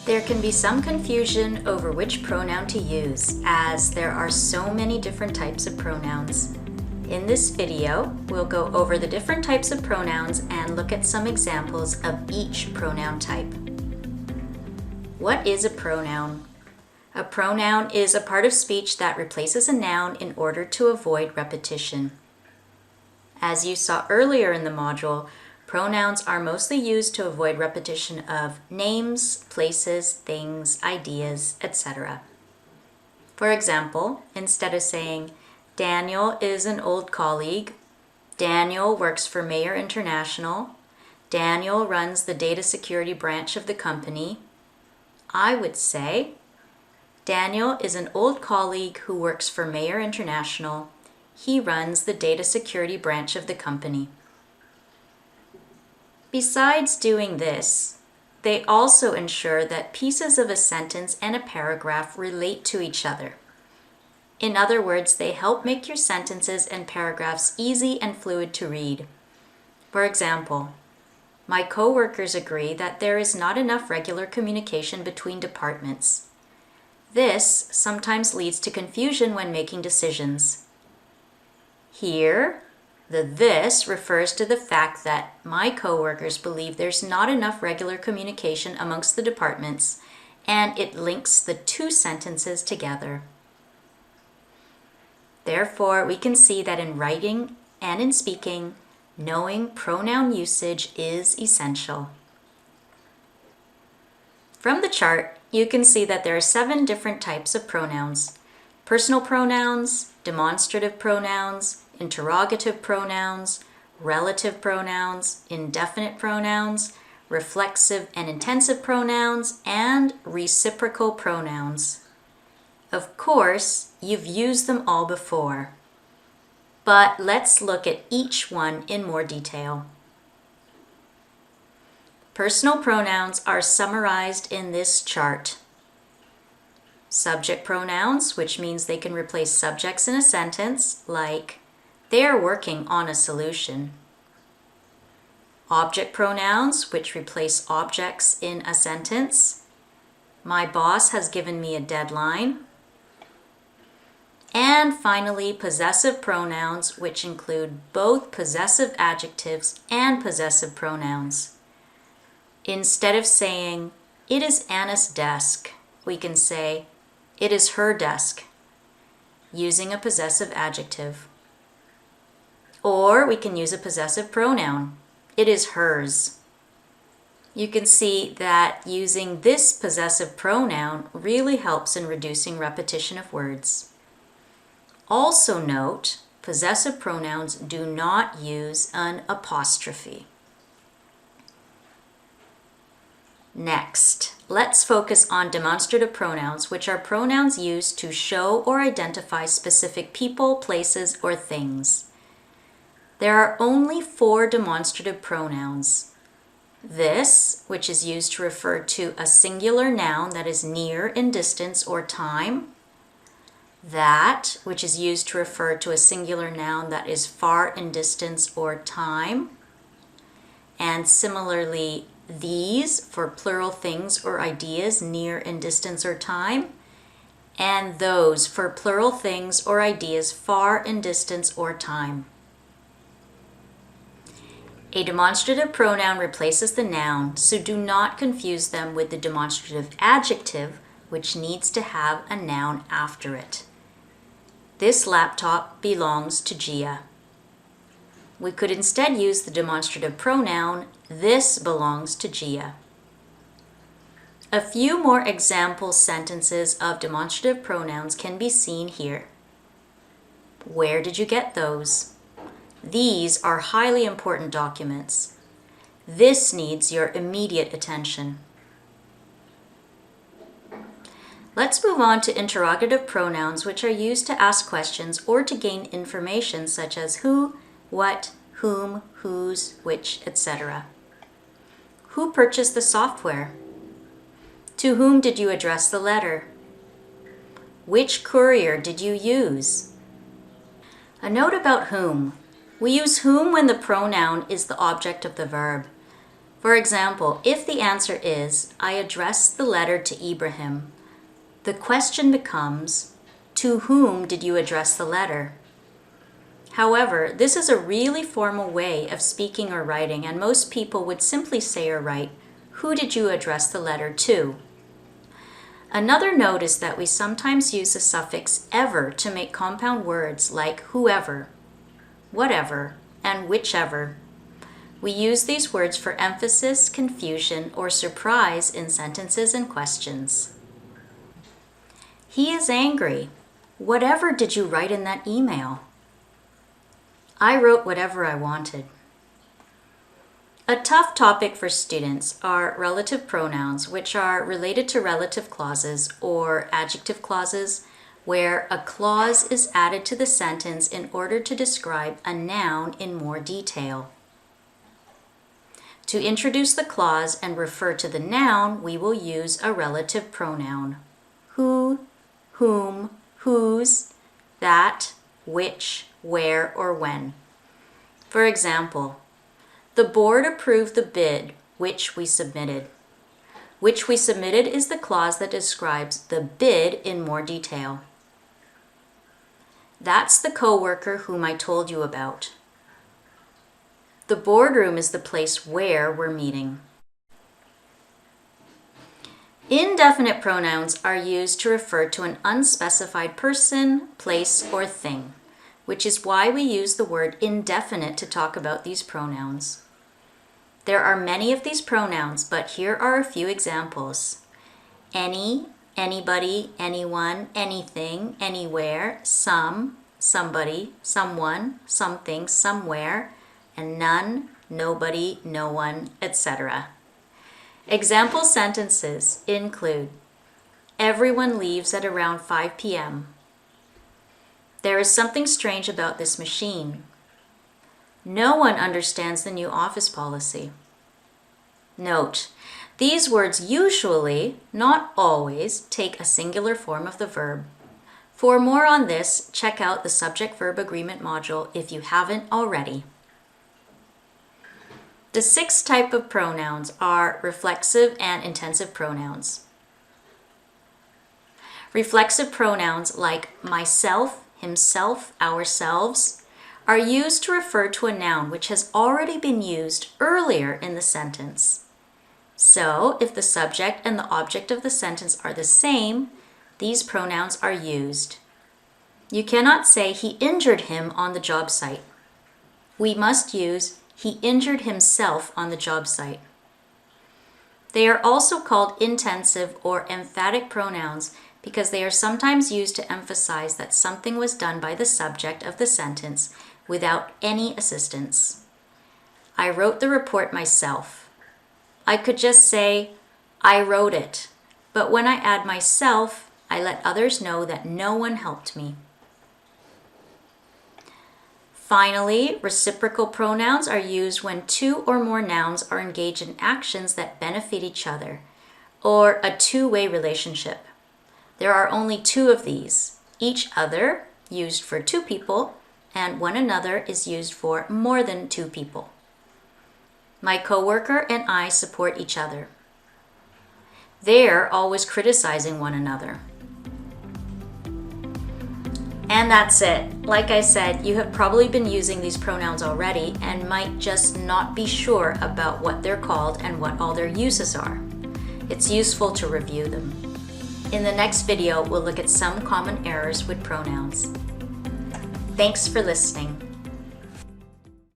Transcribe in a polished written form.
There can be some confusion over which pronoun to use, as there are so many different types of pronouns. In this video, we'll go over the different types of pronouns and look at some examples of each pronoun type. What is a pronoun? A pronoun is a part of speech that replaces a noun in order to avoid repetition. As you saw earlier in the module, pronouns are mostly used to avoid repetition of names, places, things, ideas, etc. For example, instead of saying, Daniel is an old colleague, Daniel works for Mayor International, Daniel runs the data security branch of the company, I would say, Daniel is an old colleague who works for Mayor International. He runs the data security branch of the company. Besides doing this, they also ensure that pieces of a sentence and a paragraph relate to each other. In other words, they help make your sentences and paragraphs easy and fluid to read. For example, my co-workers agree that there is not enough regular communication between departments. This sometimes leads to confusion when making decisions. Here, the this refers to the fact that my coworkers believe there's not enough regular communication amongst the departments, and it links the two sentences together. Therefore, we can see that in writing and in speaking, knowing pronoun usage is essential. From the chart, you can see that there are 7 different types of pronouns: personal pronouns, demonstrative pronouns, interrogative pronouns, relative pronouns, indefinite pronouns, reflexive and intensive pronouns, and reciprocal pronouns. Of course, you've used them all before, but let's look at each one in more detail. Personal pronouns are summarized in this chart. Subject pronouns, which means they can replace subjects in a sentence, like, they're working on a solution. Object pronouns, which replace objects in a sentence. My boss has given me a deadline. And finally, possessive pronouns, which include both possessive adjectives and possessive pronouns. Instead of saying, it is Anna's desk, we can say, it is her desk, using a possessive adjective. Or we can use a possessive pronoun. It is hers. You can see that using this possessive pronoun really helps in reducing repetition of words. Also note, possessive pronouns do not use an apostrophe. Next, let's focus on demonstrative pronouns, which are pronouns used to show or identify specific people, places, or things. There are only 4 demonstrative pronouns. This, which is used to refer to a singular noun that is near in distance or time. That, which is used to refer to a singular noun that is far in distance or time. And similarly, these for plural things or ideas near in distance or time. And those for plural things or ideas far in distance or time. A demonstrative pronoun replaces the noun, so do not confuse them with the demonstrative adjective, which needs to have a noun after it. This laptop belongs to Gia. We could instead use the demonstrative pronoun, this belongs to Gia. A few more example sentences of demonstrative pronouns can be seen here. Where did you get those? These are highly important documents. This needs your immediate attention. Let's move on to interrogative pronouns, which are used to ask questions or to gain information such as who, what, whom, whose, which, etc. Who purchased the software? To whom did you address the letter? Which courier did you use? A note about whom. We use whom when the pronoun is the object of the verb. For example, if the answer is, I addressed the letter to Ibrahim, the question becomes, to whom did you address the letter? However, this is a really formal way of speaking or writing, and most people would simply say or write, who did you address the letter to? Another note is that we sometimes use the suffix ever to make compound words like whoever, whatever, and whichever. We use these words for emphasis, confusion, or surprise in sentences and questions. He is angry. Whatever did you write in that email? I wrote whatever I wanted. A tough topic for students are relative pronouns, which are related to relative clauses or adjective clauses, where a clause is added to the sentence in order to describe a noun in more detail. To introduce the clause and refer to the noun, we will use a relative pronoun. Who, whom, whose, that, which, where, or when. For example, the board approved the bid which we submitted. Which we submitted is the clause that describes the bid in more detail. That's the coworker whom I told you about. The boardroom is the place where we're meeting. Indefinite pronouns are used to refer to an unspecified person, place, or thing, which is why we use the word indefinite to talk about these pronouns. There are many of these pronouns, but here are a few examples. Any, anybody, anyone, anything, anywhere, some, somebody, someone, something, somewhere, and none, nobody, no one, etc. Example sentences include, everyone leaves at around 5 p.m. There is something strange about this machine. No one understands the new office policy. Note, these words usually, not always, take a singular form of the verb. For more on this, check out the subject-verb agreement module if you haven't already. The sixth type of pronouns are reflexive and intensive pronouns. Reflexive pronouns like myself, himself, ourselves are used to refer to a noun which has already been used earlier in the sentence. So, if the subject and the object of the sentence are the same, these pronouns are used. You cannot say he injured him on the job site. We must use he injured himself on the job site. They are also called intensive or emphatic pronouns because they are sometimes used to emphasize that something was done by the subject of the sentence without any assistance. I wrote the report myself. I could just say, I wrote it, but when I add myself, I let others know that no one helped me. Finally, reciprocal pronouns are used when two or more nouns are engaged in actions that benefit each other, or a two-way relationship. There are only two of these. Each other, used for two people, and one another is used for more than two people. My coworker and I support each other. They're always criticizing one another. And that's it. Like I said, you have probably been using these pronouns already and might just not be sure about what they're called and what all their uses are. It's useful to review them. In the next video, we'll look at some common errors with pronouns. Thanks for listening.